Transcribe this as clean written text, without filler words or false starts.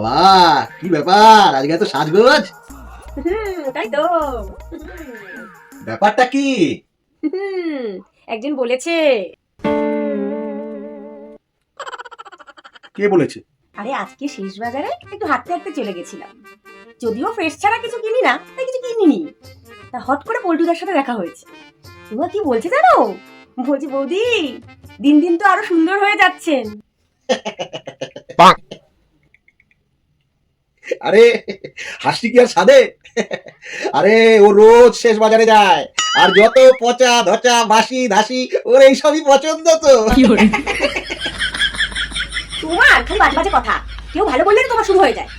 বাবা, কি ব্যাপার আজকে এত সাজগোজ? তাই তো। ব্যাপারটা কি? একজন বলেছে। কে বলেছে? আরে আজকে শেষ বাজারে একটু হাঁটতে হাঁটতে চলে গেছিলাম, যদিও ফ্রেশ ছাড়া কিছু কিনি না, তাই কিছু কিনিনি। তা হট করে পল্টুদার সাথে দেখা হয়েছে। তোমার কি বলছে জানো? বলছি, বৌদি দিন দিন তো আরো সুন্দর হয়ে যাচ্ছেন। আরে হাসি কি আর সাধে? আরে ও রোজ শেষ বাজারে যায়, আর যত পচা ধচা বাসি ধাসি ওর এইসবই পছন্দ তো। তোমার খালি বাজে বাজে কথা, কেউ ভালো বললে তোমার শুরু হয়ে যায়।